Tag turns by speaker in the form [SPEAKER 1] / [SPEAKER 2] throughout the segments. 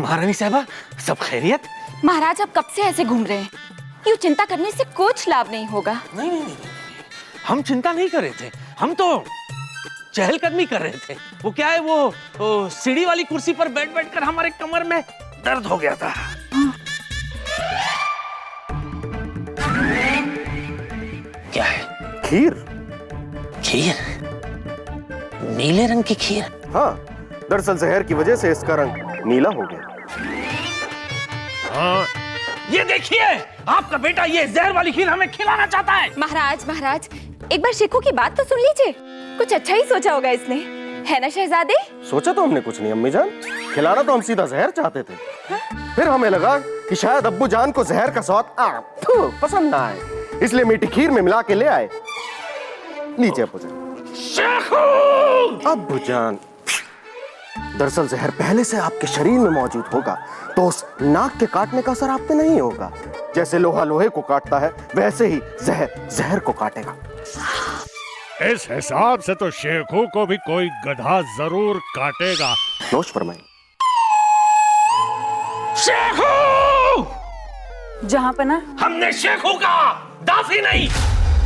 [SPEAKER 1] महारानी साहबा, सब खैरियत?
[SPEAKER 2] महाराज आप कब से ऐसे घूम रहे हैं? यूँ चिंता करने से कुछ लाभ नहीं होगा।
[SPEAKER 1] नहीं, हम चिंता नहीं कर रहे थे, हम तो चहलकदमी कर रहे थे। वो क्या है, वो सीढ़ी वाली कुर्सी पर बैठ बैठकर हमारे कमर में दर्द हो गया था। क्या है?
[SPEAKER 3] खीर।
[SPEAKER 1] खीर? नीले रंग की खीर?
[SPEAKER 3] हाँ, दरअसल जहर की वजह से इसका रंग नीला हो गया।
[SPEAKER 1] हाँ, ये देखिए, आपका बेटा ये जहर वाली खीर हमें खिलाना चाहता है।
[SPEAKER 2] महाराज एक बार शेखू की बात तो सुन लीजिए, कुछ अच्छा ही सोचा होगा इसने, है ना शहजादे?
[SPEAKER 3] सोचा तो हमने कुछ नहीं अम्मी जान, खिलाना तो हम सीधा जहर चाहते थे। फिर हमें लगा कि शायद अब्बू जान को जहर का स्वाद पसंद ना आए, इसलिए मीठी खीर में मिला के ले आए। लीजिए अब्बू जान।
[SPEAKER 1] शेखू!
[SPEAKER 3] अब्बू जान, दरअसल जहर पहले से आपके शरीर में मौजूद होगा तो उस नाक के काटने का असर आप पे नहीं होगा। जैसे लोहा लोहे को काटता है वैसे ही जहर जहर को काटेगा।
[SPEAKER 4] इस हिसाब से तो शेखू को भी कोई गधा जरूर काटेगा।
[SPEAKER 3] नोश फरमाइए।
[SPEAKER 1] शेखू!
[SPEAKER 5] जहाँ पना,
[SPEAKER 1] हमने शेखू का दासी नहीं।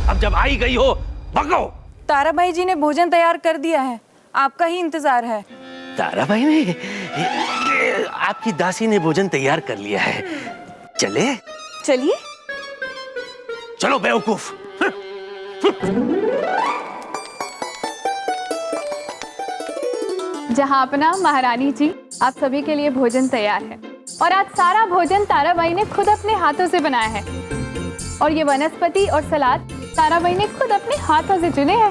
[SPEAKER 1] अब जब आई गई हो, भगो।
[SPEAKER 5] ताराबाई जी ने भोजन तैयार कर दिया है, आपका ही इंतजार है।
[SPEAKER 1] ताराबाई ने, आपकी दासी ने भोजन तैयार कर लिया है। चले?
[SPEAKER 2] चलिए।
[SPEAKER 1] चलो बेवकूफ।
[SPEAKER 6] जहांपना महारानी जी, आप सभी के लिए भोजन तैयार है और आज सारा भोजन ताराबाई ने खुद अपने हाथों से बनाया है और ये वनस्पति और सलाद ताराबाई ने खुद अपने हाथों से चुने हैं।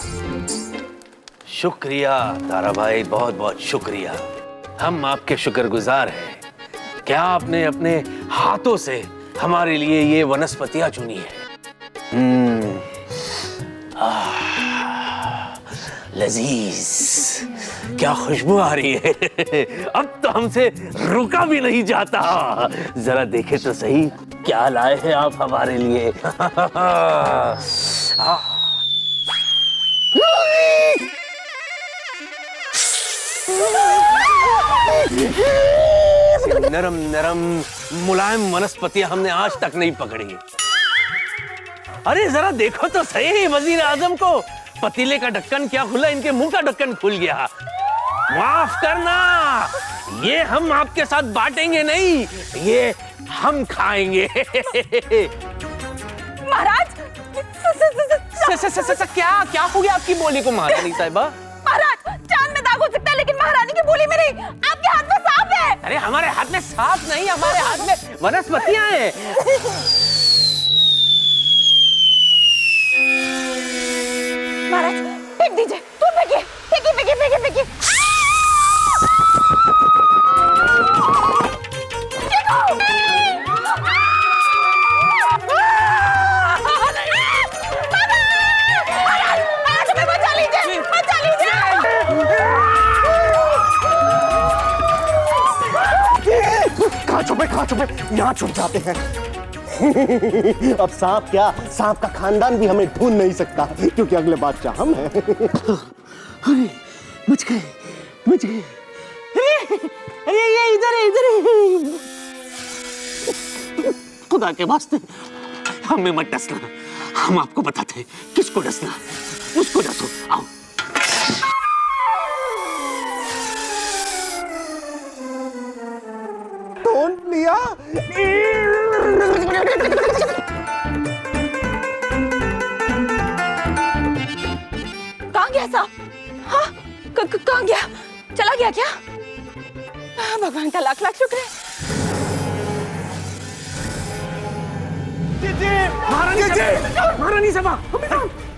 [SPEAKER 1] शुक्रिया ताराबाई, बहुत बहुत शुक्रिया। हम आपके शुक्रगुजार हैं। क्या आपने अपने हाथों से हमारे लिए ये वनस्पतियां चुनी है। लजीज, क्या खुशबू आ रही है। अब तो हमसे रुका भी नहीं जाता। जरा देखे तो सही क्या लाए हैं आप हमारे लिए। नरम नरम मुलायम वनस्पतियां हमने आज तक नहीं पकड़ी। अरे जरा देखो तो सही वजीर आजम को, पतीले का ढक्कन क्या खुला, इनके मुंह का ढक्कन खुल गया। माफ करना, ये हम आपके साथ बांटेंगे नहीं, ये हम खाएंगे।
[SPEAKER 2] महाराज
[SPEAKER 1] क्या क्या हो गया आपकी बोली को महारानी साहिबा?
[SPEAKER 2] महाराज, चांद में दाग हो सकता है लेकिन महारानी की बोली में नहीं। आपके हाथ में सांप है।
[SPEAKER 1] अरे हमारे हाथ में सांप नहीं, हमारे हाथ में वनस्पतियां हैं।
[SPEAKER 2] महाराज फेंक दीजिए, तुम फेंकिए, फेंकिए फेंकिए फेंकिए फेंकिए।
[SPEAKER 3] कहाँ छुपे, यहाँ छुप जाते हैं। अब सांप क्या, सांप का खानदान भी हमें ढूंढ नहीं सकता क्योंकि अगले बादशाह हम हैं।
[SPEAKER 1] अरे मुझ गए। अरे ये इधर है। खुदा के वास्ते हमें मत डसना, हम आपको बताते हैं किसको डसना, उसको डसो। आओ।
[SPEAKER 3] ढूंढ लिया।
[SPEAKER 2] कहाँ गया सांप? हाँ, कहाँ गया? चला गया क्या? भगवान का लाख लाख शुक्र है।
[SPEAKER 1] महारानी साहबा,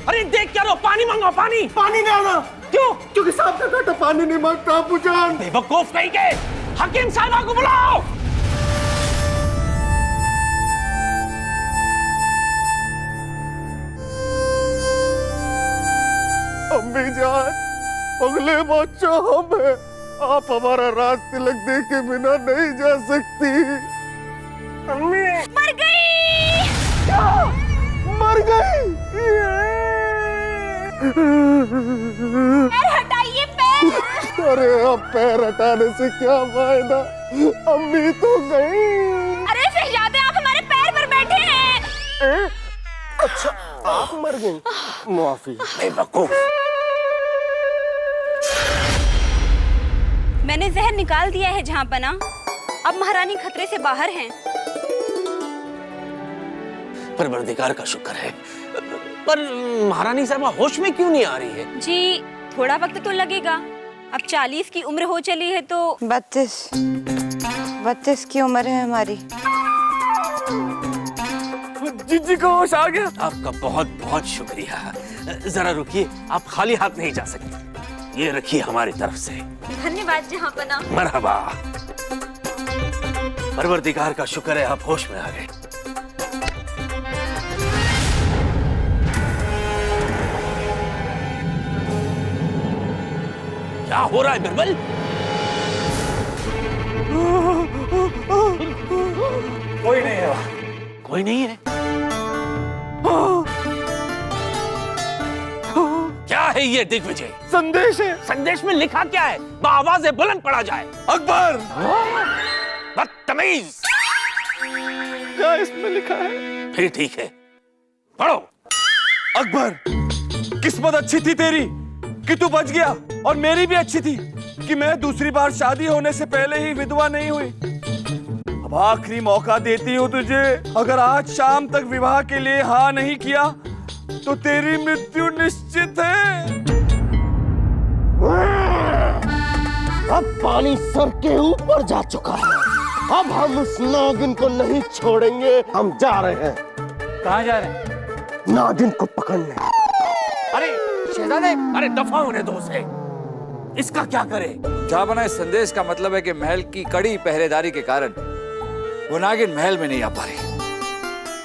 [SPEAKER 1] अरे देख क्या रहो, पानी मांगो, पानी
[SPEAKER 3] नहीं आना।
[SPEAKER 1] क्यों?
[SPEAKER 3] क्योंकि सांप का कांटा पानी नहीं मांगता अब्बू जान।
[SPEAKER 1] बेवकूफ कहीं के, हकीम साहिबा को बुलाओ।
[SPEAKER 3] अम्मी जान, अगले बादशाह हम हैं, आप हमारा राज तिलक दे के बिना नहीं जा सकती। अम्मी
[SPEAKER 2] मर गई।
[SPEAKER 3] क्या? मर गई?
[SPEAKER 2] पैर हटाइए, पैर।
[SPEAKER 3] अरे अब पैर हटाने से क्या फायदा? अम्मी तो गई।
[SPEAKER 2] अरे शहजादे, आप हमारे पैर पर बैठे हैं।
[SPEAKER 3] अच्छा, आप मर गई। माफी।
[SPEAKER 1] बेवकूफ।
[SPEAKER 2] मैंने जहर निकाल दिया है जहाँ पना। अब महारानी खतरे से बाहर हैं।
[SPEAKER 1] परवरदिगार का शुक्र है। पर महारानी साहबा होश में क्यों नहीं आ रही है?
[SPEAKER 2] जी, थोड़ा वक्त तो लगेगा। अब 40 की उम्र हो चली है तो
[SPEAKER 5] 32 की उम्र है हमारी।
[SPEAKER 1] जीजी को होश आ गया। आपका बहुत बहुत शुक्रिया। जरा रुकिए, आप खाली हाथ नहीं जा सकते। ये रखिए हमारी तरफ से।
[SPEAKER 2] धन्यवाद जहाँ पना।
[SPEAKER 1] मरहबा। परवरदिगार का शुक्र है आप होश में आ गए। क्या हो रहा है बिरबल?
[SPEAKER 7] कोई नहीं है वहाँ।
[SPEAKER 1] कोई नहीं है? क्या है ये दिग्विजय?
[SPEAKER 7] संदेश है।
[SPEAKER 1] संदेश में लिखा क्या है? आवाज़ बुलंद पड़ा जाए।
[SPEAKER 7] अकबर,
[SPEAKER 1] बदतमीज।
[SPEAKER 7] क्या इसमें लिखा है?
[SPEAKER 1] फिर ठीक है, पढ़ो।
[SPEAKER 7] अकबर, किस्मत अच्छी थी तेरी कि तू बच गया, और मेरी भी अच्छी थी कि मैं दूसरी बार शादी होने से पहले ही विधवा नहीं हुई। अब आखिरी मौका देती हूँ तुझे। अगर आज शाम तक विवाह के लिए हाँ नहीं किया तो तेरी मृत्यु निश्चित है।
[SPEAKER 3] अब पानी सर के ऊपर जा चुका है। अब हम उस नागिन को नहीं छोड़ेंगे। हम जा रहे हैं।
[SPEAKER 7] कहाँ जा रहे हैं?
[SPEAKER 3] नागिन को पकड़ने।
[SPEAKER 1] अरे शहजादे, अरे दफा होने दो उसे। इसका क्या करे?
[SPEAKER 8] जहाँ बना इस संदेश का मतलब है कि महल की कड़ी पहरेदारी के कारण वो नागिन महल में नहीं आ पा रही।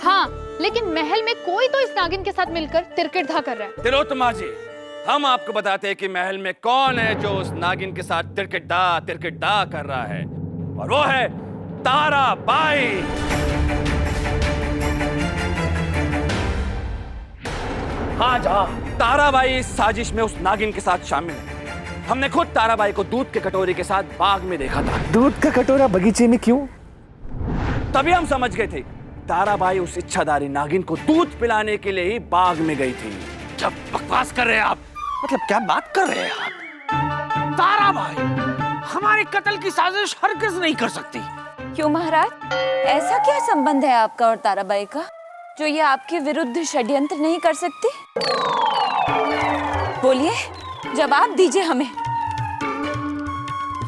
[SPEAKER 6] हाँ, लेकिन महल में कोई तो इस नागिन के साथ मिलकर तिरकिट कर रहा है।
[SPEAKER 7] तिलोत्तमा जी, हम आपको बताते हैं कि महल में कौन है जो उस नागिन के साथ तिरकिटा कर रहा है, और वो है ताराबाई। हाँ जा, ताराबाई इस साजिश में उस नागिन के साथ शामिल है। हमने खुद ताराबाई को दूध के कटोरे के साथ बाग में देखा था।
[SPEAKER 9] दूध का कटोरा बगीचे में क्यों?
[SPEAKER 7] तभी हम समझ गए थे ताराबाई उस इच्छाधारी नागिन को दूध पिलाने के लिए ही बाग में गई थी।
[SPEAKER 1] क्या बकवास कर रहे हैं आप? मतलब क्या बात कर रहे हैं आप? ताराबाई हमारे कत्ल की साजिश हरगिज़ नहीं कर सकती।
[SPEAKER 2] क्यों महाराज, ऐसा क्या संबंध है आपका और ताराबाई का जो ये आपके विरुद्ध षड्यंत्र नहीं कर सकती? बोलिए, जवाब दीजिए हमें।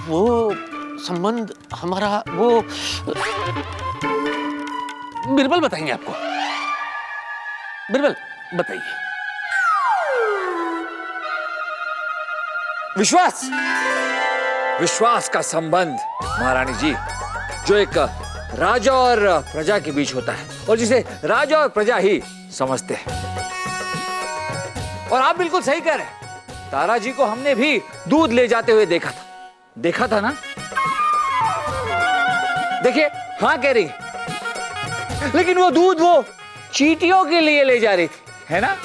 [SPEAKER 1] वो संबंध हमारा, वो बिरबल बताएंगे आपको। बिरबल बताइए।
[SPEAKER 8] विश्वास का संबंध महारानी जी, जो एक राजा और प्रजा के बीच होता है और जिसे राजा और प्रजा ही समझते हैं। और आप बिल्कुल सही कह रहे हैं, तारा जी को हमने भी दूध ले जाते हुए देखा था ना? देखिए, हाँ कह रही है, लेकिन वो दूध वो चींटियों के लिए ले जा रही थी, है ना?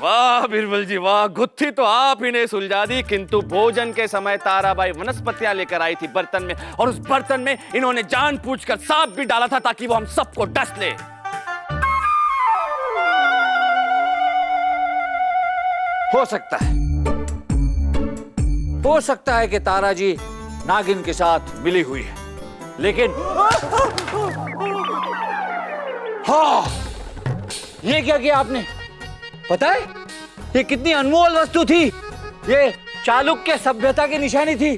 [SPEAKER 7] वाह बिरबल जी वाह, गुत्थी तो आप ही ने सुलझा दी। किंतु भोजन के समय ताराबाई वनस्पतियां लेकर आई थी बर्तन में, और उस बर्तन में इन्होंने जानबूझकर सांप भी डाला था ताकि वो हम सबको डस ले।
[SPEAKER 8] हो सकता है कि तारा जी नागिन के साथ मिली हुई है, लेकिन हाँ, ये क्या किया आपने? पता है ये कितनी अनमोल वस्तु थी? ये चालुक्य सभ्यता की निशानी थी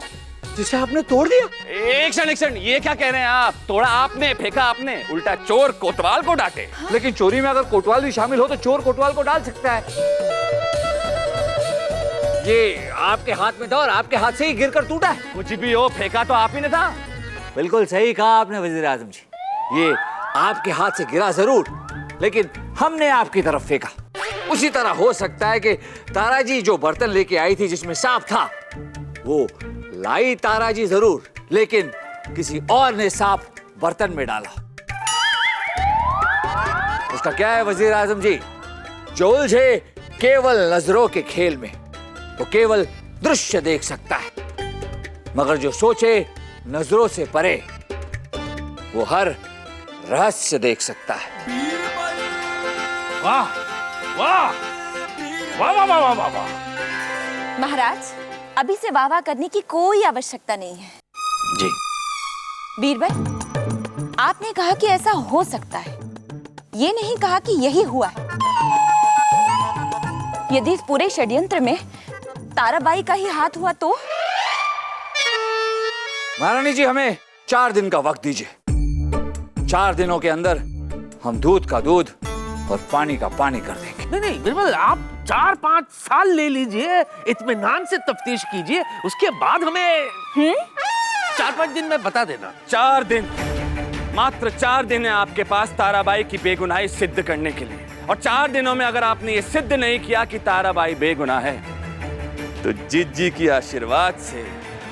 [SPEAKER 8] जिसे आपने तोड़ दिया।
[SPEAKER 7] एक क्षण, ये क्या कह रहे हैं आप? तोड़ा आपने, फेंका आपने, उल्टा चोर कोतवाल को डांटे।
[SPEAKER 8] लेकिन चोरी में अगर कोतवाल भी शामिल हो तो चोर कोतवाल को डाल सकता है। ये आपके हाथ में था और आपके हाथ से ही गिरकर टूटा है।
[SPEAKER 7] कुछ भी हो, फेंका तो आप ही ने था।
[SPEAKER 8] बिल्कुल सही कहा आपने वजीर आजम जी, ये आपके हाथ से गिरा जरूर, लेकिन हमने आपकी तरफ फेंका। उसी तरह हो सकता है कि तारा जी जो बर्तन लेके आई थी जिसमें सांप था, वो लाई तारा जी जरूर, लेकिन किसी और ने सांप बर्तन में डाला। उसका क्या है वजीर आजम जी? जो उलझे केवल नजरों के खेल में, वो केवल दृश्य देख सकता है, मगर जो सोचे नजरों से परे वो हर रहस्य देख सकता है।
[SPEAKER 1] वाह वाह वाह वाह वाह वाह वाह।
[SPEAKER 2] महाराज, अभी से वाह वाह करने की कोई आवश्यकता नहीं है।
[SPEAKER 8] जी।
[SPEAKER 2] बीरबल, आपने कहा कि ऐसा हो सकता है, ये नहीं कहा कि यही हुआ है। यदि इस पूरे षड्यंत्र में ताराबाई का ही हाथ हुआ तो?
[SPEAKER 8] महारानी जी, हमें 4 दिन का वक्त दीजिए। 4 दिनों के अंदर हम दूध का दूध और पानी का पानी कर देंगे।
[SPEAKER 1] नहीं नहीं बिरबल, आप 4-5 साल ले लीजिए, इत्मीनान से तफ्तीश कीजिए, उसके बाद हमें 4-5 दिन में बता देना।
[SPEAKER 7] 4 दिन, मात्र 4 दिन है आपके पास ताराबाई की बेगुनाही सिद्ध करने के लिए। और 4 दिनों में अगर आपने ये सिद्ध नहीं किया कि ताराबाई बेगुनाह है, तो जीजी की आशीर्वाद से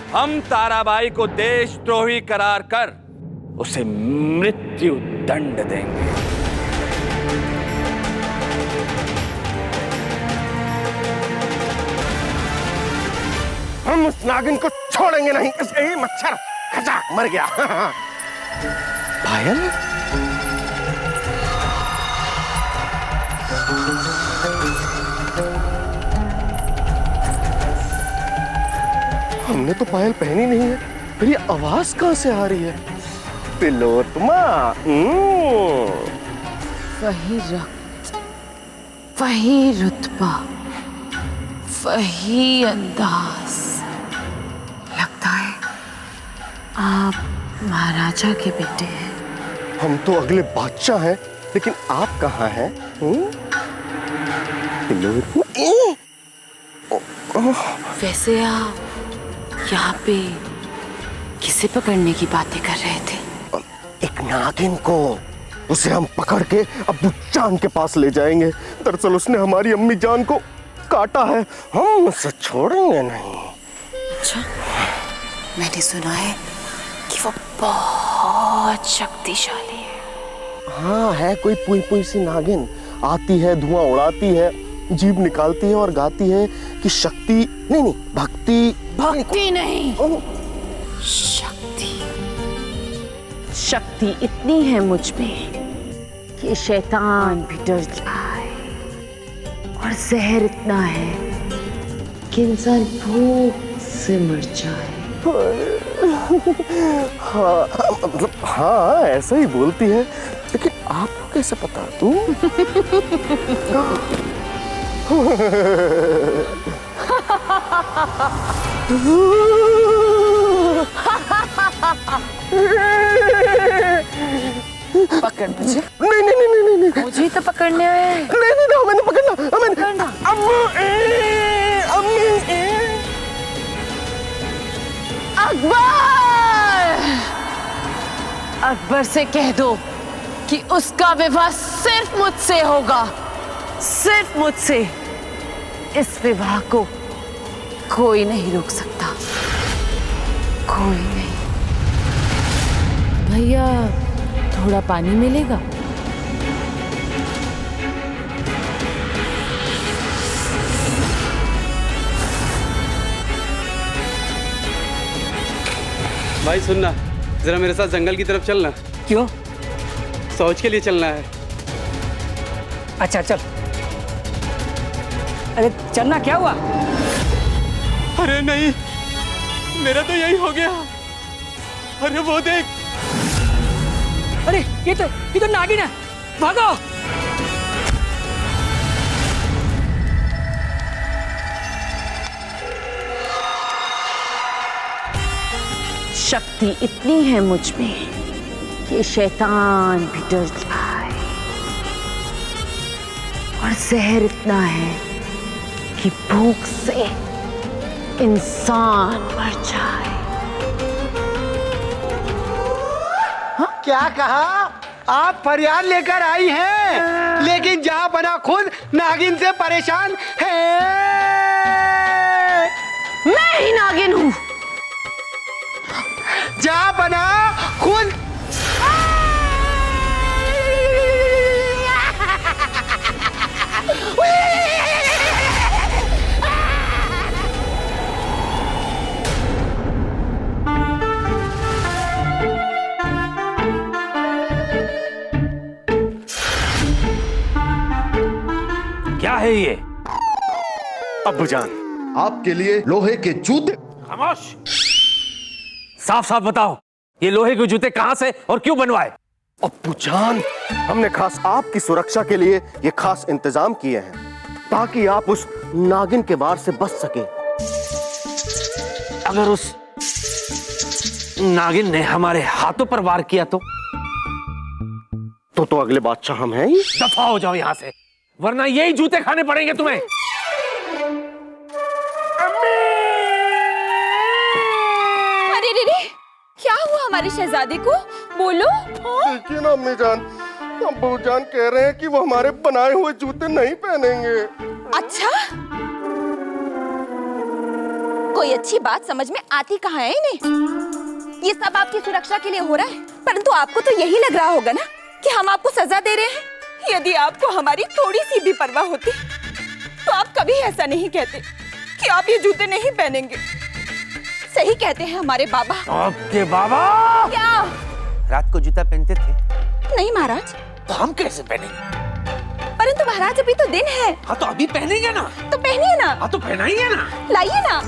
[SPEAKER 7] हम ताराबाई को देशद्रोही करार कर उसे मृत्यु दंड देंगे।
[SPEAKER 3] हम उस नागिन को छोड़ेंगे नहीं। यही मच्छर खचाक मर गया। पायल, हमने तो पायल पहनी नहीं है, फिर ये आवाज कहां से आ रही है? तिलोत्तमा।
[SPEAKER 2] वही रक्त, वही रुतबा, वही अंदाज। लगता है आप महाराजा के बेटे हैं।
[SPEAKER 3] हम तो अगले बादशाह हैं, लेकिन आप कहाँ हैं?
[SPEAKER 2] वैसे आप यहाँ पे किसे पकड़ने की बातें कर रहे थे?
[SPEAKER 3] एक नागिन को। उसे हम पकड़ के अब्बू जान के पास ले जाएंगे। दरअसल उसने हमारी अम्मी जान को काटा है, हम उसे छोड़ेंगे नहीं।
[SPEAKER 2] अच्छा, मैंने सुना है कि वो बहुत शक्तिशाली है।
[SPEAKER 3] हाँ, है कोई पुई पुई सी नागिन, आती है, धुआं उड़ाती है, जीभ निकालती है और गाती है कि शक्ति नहीं, भक्ति नहीं,
[SPEAKER 2] शक्ति। शक्ति इतनी है मुझ में कि शैतान भी डर जाए, और जहर इतना है कि इंसान भूख से मर जाए।
[SPEAKER 3] हाँ, ऐसा ही बोलती है, लेकिन आपको कैसे पता? तू
[SPEAKER 2] पकड़ मुझे।
[SPEAKER 3] नहीं,
[SPEAKER 2] मुझे तो पकड़ने आया है।
[SPEAKER 3] नहीं, हमें नहीं पकड़ना, हमें
[SPEAKER 2] पकड़ना। अकबर से कह दो कि उसका विवाह सिर्फ मुझसे होगा, सिर्फ मुझसे। इस विवाह को कोई नहीं रोक सकता, कोई नहीं। भैया, थोड़ा पानी मिलेगा?
[SPEAKER 10] भाई सुनना, जरा मेरे साथ जंगल की तरफ चलना।
[SPEAKER 9] क्यों?
[SPEAKER 10] शौच के लिए चलना है।
[SPEAKER 9] अच्छा चल। अरे चलना, क्या हुआ?
[SPEAKER 7] अरे नहीं, मेरा तो यही हो गया। अरे वो देख।
[SPEAKER 9] अरे ये तो नागिन है, भागो।
[SPEAKER 2] शक्ति इतनी है मुझ में कि शैतान भी डर जाए, और जहर इतना है कि भूख से इंसान मर जाए।
[SPEAKER 11] क्या कहा? आप फरियाद लेकर आई हैं, लेकिन जहां बना खुद नागिन से परेशान है।
[SPEAKER 2] मैं ही नागिन हूं।
[SPEAKER 11] जहां बना खुद
[SPEAKER 1] क्या है ये?
[SPEAKER 3] अब्बूजान,
[SPEAKER 12] आपके लिए लोहे के जूते।
[SPEAKER 1] खामोश! साफ साफ बताओ, ये लोहे के जूते कहां से और क्यों बनवाए?
[SPEAKER 3] अब्बूजान, हमने खास आपकी सुरक्षा के लिए ये खास इंतजाम किए हैं ताकि आप उस नागिन के वार से बच सके।
[SPEAKER 1] अगर उस नागिन ने हमारे हाथों पर वार किया तो
[SPEAKER 3] अगले बादशाह हम हैं ही।
[SPEAKER 1] दफा हो जाओ यहां से, वरना यही जूते खाने पड़ेंगे तुम्हें।
[SPEAKER 2] अरे रे रे, क्या हुआ हमारे शहजादे को? बोलो।
[SPEAKER 3] देखिए ना अम्मी जान, अब्बूजान कह रहे हैं कि वो हमारे बनाए हुए जूते नहीं पहनेंगे।
[SPEAKER 2] अच्छा, कोई अच्छी बात समझ में आती कहाँ है इन्हें? ये सब आपकी सुरक्षा के लिए हो रहा है, परंतु आपको तो यही लग रहा होगा ना कि हम आपको सजा दे रहे हैं। यदि आपको हमारी थोड़ी सी भी परवाह होती तो आप कभी ऐसा नहीं कहते कि आप ये जूते नहीं पहनेंगे। सही कहते हैं हमारे बाबा।
[SPEAKER 1] आपके बाबा
[SPEAKER 2] क्या
[SPEAKER 1] रात को जूता पहनते थे?
[SPEAKER 2] नहीं महाराज।
[SPEAKER 1] तो हम कैसे पहनेंगे?
[SPEAKER 2] परंतु महाराज अभी तो दिन है।
[SPEAKER 1] हाँ तो अभी पहनेंगे ना।
[SPEAKER 2] तो पहनिए ना।
[SPEAKER 1] हाँ तो पहनाइए ना।
[SPEAKER 2] लाइए ना।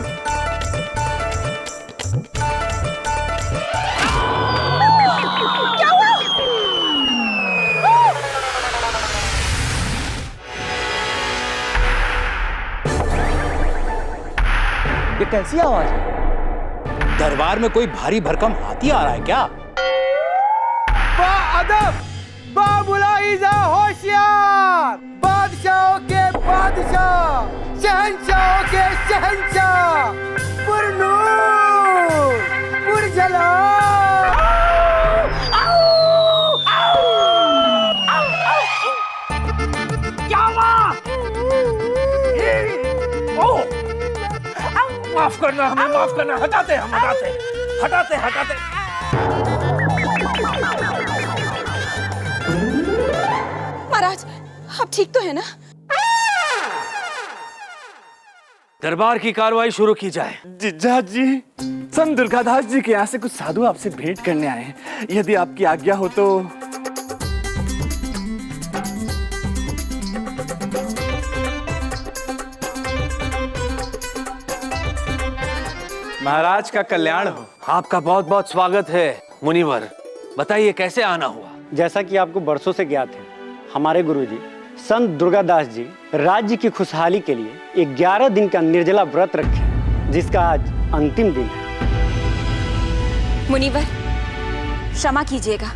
[SPEAKER 2] क्या हुआ?
[SPEAKER 7] ये कैसी आवाज है? दरबार में कोई भारी भरकम हाथी आ रहा है क्या?
[SPEAKER 11] अदब, बाबुलाइजा होशियार, बादशाहों के बादशाह, शहंशाहों के शहंशाह, पुरनूर, पुरजलाल।
[SPEAKER 1] क्या हुआ? माफ करना, हमें माफ करना। हटाते हम, हटाते।
[SPEAKER 2] महाराज, आप ठीक तो है ना?
[SPEAKER 1] दरबार की कार्रवाई शुरू की जाए।
[SPEAKER 7] जिज्जा जी, संत दुर्गादास जी के यहाँ से कुछ साधु आपसे भेंट करने आए हैं। यदि आपकी आज्ञा हो तो। महाराज का कल्याण हो।
[SPEAKER 1] आपका बहुत बहुत स्वागत है मुनिवर। बताइए कैसे आना हुआ?
[SPEAKER 13] जैसा कि आपको बरसों से ज्ञात है, हमारे गुरुजी संत दुर्गादास जी राज्य की खुशहाली के लिए 11 दिन का निर्जला व्रत रखे, जिसका आज अंतिम दिन है।
[SPEAKER 2] मुनिवर, क्षमा कीजिएगा,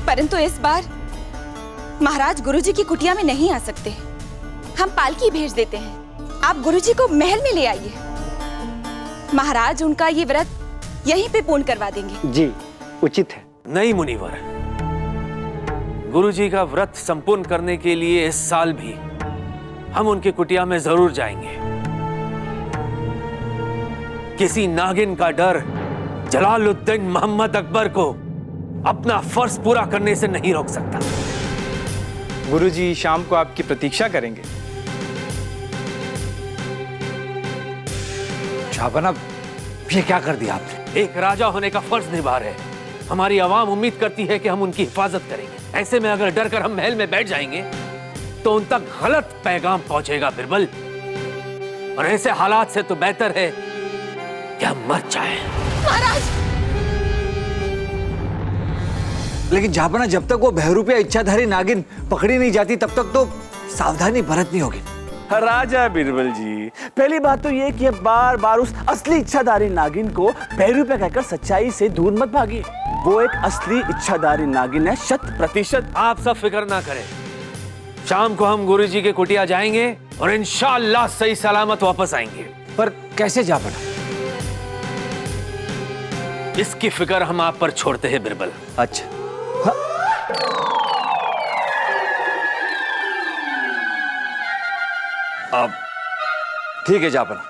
[SPEAKER 2] परंतु इस बार महाराज गुरुजी की कुटिया में नहीं आ सकते। हम पालकी भेज देते हैं, आप गुरुजी को महल में ले आइए। महाराज उनका ये व्रत यहीं पे पूर्ण करवा देंगे।
[SPEAKER 13] जी, उचित है।
[SPEAKER 1] नहीं मुनिवर, गुरुजी का व्रत संपूर्ण करने के लिए इस साल भी हम उनकी कुटिया में जरूर जाएंगे। किसी नागिन का डर जलालुद्दीन मोहम्मद अकबर को अपना फर्ज पूरा करने से नहीं रोक सकता।
[SPEAKER 7] गुरुजी शाम को आपकी प्रतीक्षा करेंगे।
[SPEAKER 8] शाहबना, ये क्या कर दिया आपने?
[SPEAKER 1] एक राजा होने का फर्ज निभा रहे हैं। हमारी आवाम उम्मीद करती है कि हम उनकी हिफाजत करेंगे। ऐसे में अगर डर कर हम महल में बैठ जाएंगे तो उन तक गलत पैगाम पहुंचेगा बिरबल, और ऐसे हालात से तो बेहतर है कि हम मर जाएं।
[SPEAKER 2] महाराज,
[SPEAKER 8] लेकिन जहापना, जब तक वो बहरूपिया इच्छाधारी नागिन पकड़ी नहीं जाती तब तक तो सावधानी बरतनी होगी।
[SPEAKER 7] राजा बिरबल जी, पहली बात तो ये कि बार बार उस असली इच्छाधारी नागिन को बहरूपिया कहकर सच्चाई से दूर मत भागिए। वो एक असली इच्छाधारी नागिन है, 100%।
[SPEAKER 1] आप सब फिक्र ना करें, शाम को हम गुरुजी के कुटिया जाएंगे और इंशाअल्लाह सही सलामत वापस आएंगे।
[SPEAKER 8] पर कैसे जा पड़ा?
[SPEAKER 1] इसकी फिक्र हम आप पर छोड़ते हैं बिरबल।
[SPEAKER 8] अच्छा, अब ठीक है जापना,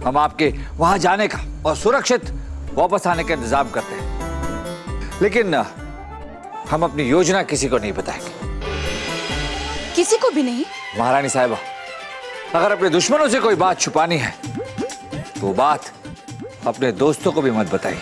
[SPEAKER 8] हम आपके वहां जाने का और सुरक्षित वापस आने का इंतजाम करते हैं, लेकिन हम अपनी योजना किसी को नहीं बताएंगे।
[SPEAKER 2] किसी को भी नहीं?
[SPEAKER 8] महारानी साहिबा, अगर अपने दुश्मनों से कोई बात छुपानी है तो वो बात अपने दोस्तों को भी मत बताइए।